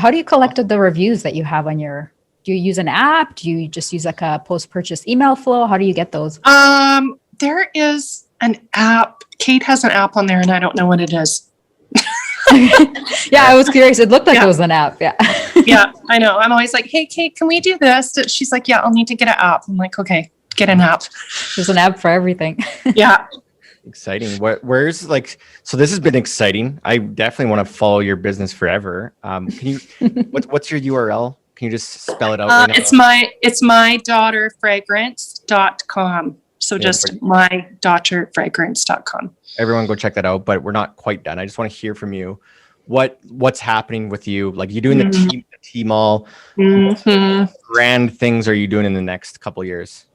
do you collect the reviews that you have on your? Do you use an app? Do you just use like a post-purchase email flow? How do you get those? There is an app. Kate has an app on there, and I don't know what it is. Yeah, I was curious. It looked like it was an app. Yeah. Yeah, I know. I'm always like, hey, Kate, can we do this? She's like, yeah, I'll need to get an app. I'm like, okay, get an app. There's an app for everything. Yeah. Exciting. Where's so this has been exciting. I definitely want to follow your business forever. Can you, what's your URL? Can you just spell it out? Right now? It's mydaughterfragrance.com. So just mydaughterfragrance.com. Everyone go check that out, but we're not quite done. I just want to hear from you. What's happening with you? Like, you doing the Tmall, grand things are you doing in the next couple of years?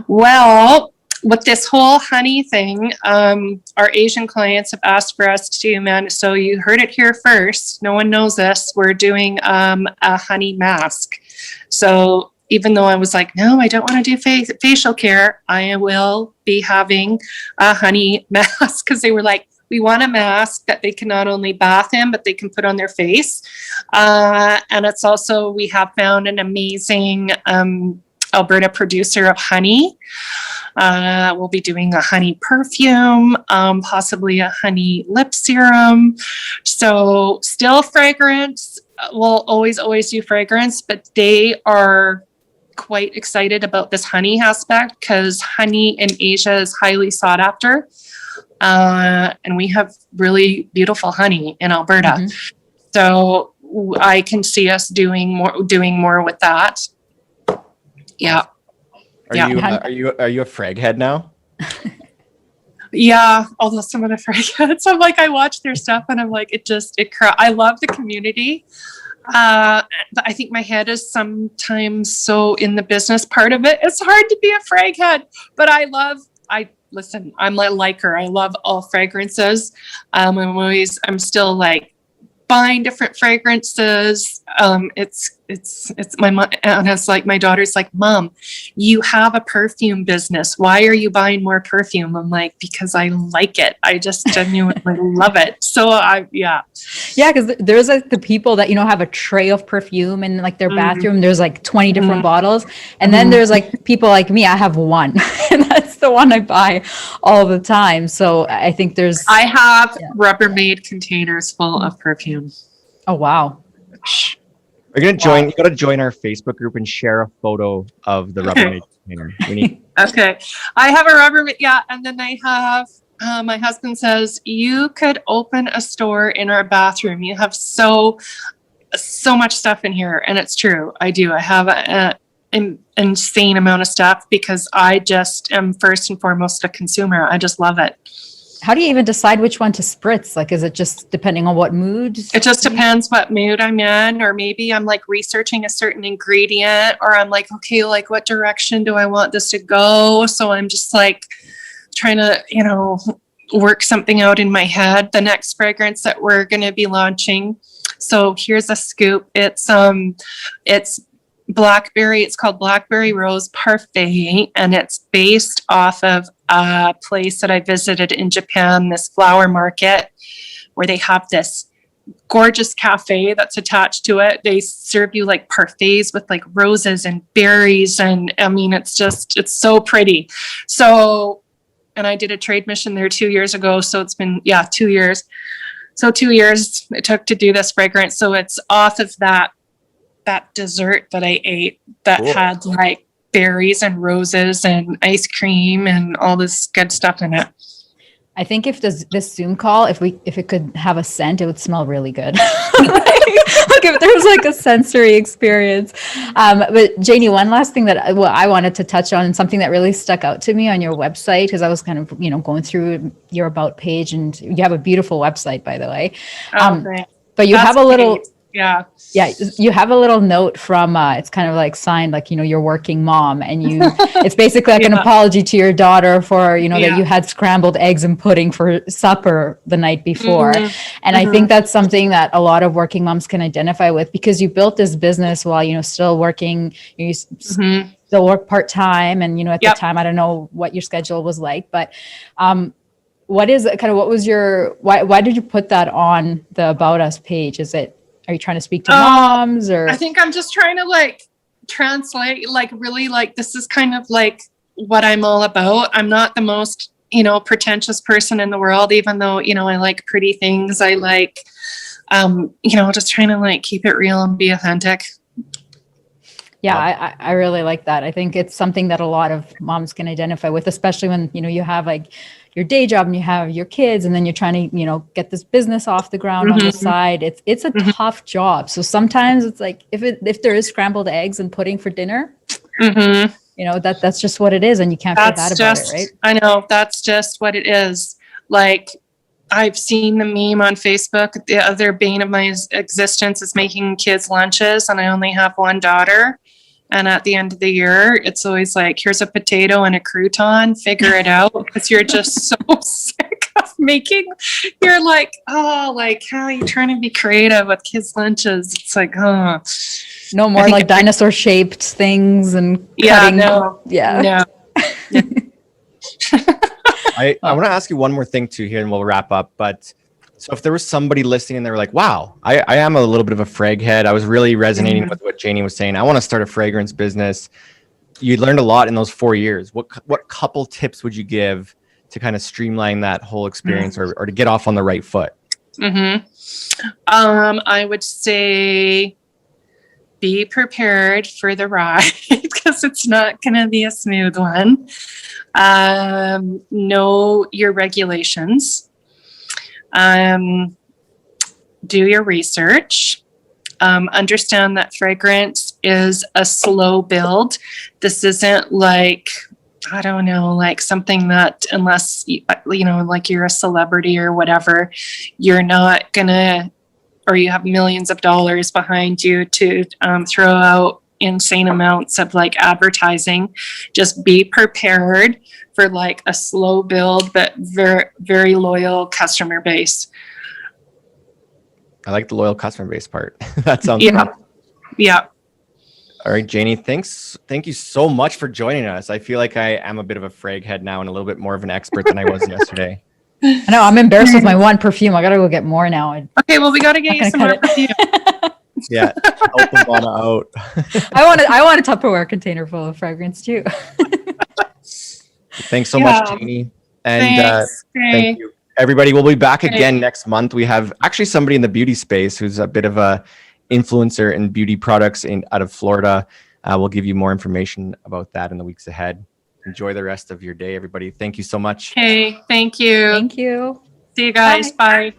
Well, with this whole honey thing, our Asian clients have asked for us to do, so you heard it here first. No one knows this. We're doing a honey mask. So even though I was like, no, I don't want to do facial care, I will be having a honey mask, because they were like, we want a mask that they can not only bath in, but they can put on their face. And it's also, we have found an amazing Alberta producer of honey. We'll be doing a honey perfume, possibly a honey lip serum. So still fragrance. We'll always do fragrance, but they are quite excited about this honey aspect, because honey in Asia is highly sought after. And we have really beautiful honey in Alberta. So I can see us doing more with that. Yeah. Are you a frag head now? Yeah, although some of the fragrance, I'm like, I watch their stuff and I'm like, I love the community. But I think my head is sometimes so in the business part of it. It's hard to be a frag head, but listen, I'm like her. I love all fragrances. I'm still like buying different fragrances. It's my mom, and it's like, my daughter's like, Mom, you have a perfume business. Why are you buying more perfume? I'm like, because I like it. I just genuinely love it. So yeah, because there's like the people that have a tray of perfume in like their bathroom. There's like 20 different bottles, and then there's like people like me. I have one, and that's the one I buy all the time. So I think I have Rubbermaid containers full of perfume. Oh wow. Are you gonna join? You gotta join our Facebook group and share a photo of the Rubbermaid container. Okay, I have a Rubbermaid. Yeah, and then I have. My husband says you could open a store in our bathroom. You have so much stuff in here, and it's true. I do. I have an insane amount of stuff, because I just am first and foremost a consumer. I just love it. How do you even decide which one to spritz? Like, is it just depending on what mood? It just depends what mood I'm in, or maybe I'm like researching a certain ingredient, or I'm like, okay, like what direction do I want this to go? So I'm just like trying to, work something out in my head. The next fragrance that we're going to be launching. So here's a scoop. It's blackberry. It's called Blackberry Rose Parfait, and it's based off of a place that I visited in Japan, this flower market, where they have this gorgeous cafe that's attached to it. They serve you like parfaits with like roses and berries. And I mean, it's so pretty. So, and I did a trade mission there 2 years ago. So it's been, 2 years. So 2 years it took to do this fragrance. So it's off of that dessert that I ate that had like berries and roses and ice cream and all this good stuff in it. I think if this Zoom call, if it could have a scent, it would smell really good. Like if there was like a sensory experience. But Janey, one last thing that I wanted to touch on, and something that really stuck out to me on your website, because I was kind of, going through your about page, and you have a beautiful website, by the way. But you have a little, you have a little note from, it's kind of like signed, like, your working mom, and it's basically like an apology to your daughter for, that you had scrambled eggs and pudding for supper the night before. And I think that's something that a lot of working moms can identify with, because you built this business while, still working, you still work part-time. And, at the time, I don't know what your schedule was like, but, why did you put that on the About Us page? Are you trying to speak to moms, or? I think I'm just trying to like translate, like really like, this is kind of like what I'm all about. I'm not the most, pretentious person in the world, even though, I like pretty things. I like, just trying to like keep it real and be authentic. Yeah, I really like that. I think it's something that a lot of moms can identify with, especially when, you have like your day job and you have your kids, and then you're trying to, get this business off the ground on the side. It's a tough job. So sometimes it's like, if there is scrambled eggs and pudding for dinner, that's just what it is. And you can't feel bad about it, right? I know, that's just what it is. Like, I've seen the meme on Facebook. The other bane of my existence is making kids lunches, and I only have one daughter. And at the end of the year, it's always like, here's a potato and a crouton, figure it out, because you're just so sick of making. You're like, how are you trying to be creative with kids' lunches? It's like, no more like dinosaur shaped things and cutting. No. I want to ask you one more thing too here, and we'll wrap up. But so if there was somebody listening and they were like, wow, I am a little bit of a frag head. I was really resonating with what Janey was saying. I want to start a fragrance business. You learned a lot in those 4 years. What couple tips would you give to kind of streamline that whole experience or to get off on the right foot? I would say be prepared for the ride, because it's not going to be a smooth one. Know your regulations. Do your research. Understand that fragrance is a slow build. This isn't like, I don't know, like something that, unless, like you're a celebrity or whatever, you're not gonna, or you have millions of dollars behind you to throw out insane amounts of like advertising. Just be prepared for like a slow build, but very, very loyal customer base. I like the loyal customer base part. That sounds fun. Yeah. All right, Janey, thank you so much for joining us. I feel like I am a bit of a frag head now and a little bit more of an expert than I was yesterday. I know, I'm embarrassed with my one perfume. I gotta go get more now. Okay, well, we gotta get you some more perfume. Yeah, help Ivana out. I want a Tupperware container full of fragrance too. Thanks so much, Janey. And thank you. Everybody, we'll be back again next month. We have actually somebody in the beauty space who's a bit of a influencer in beauty products out of Florida. We'll give you more information about that in the weeks ahead. Enjoy the rest of your day, everybody. Thank you so much. Okay, thank you. Thank you. See you guys. Bye.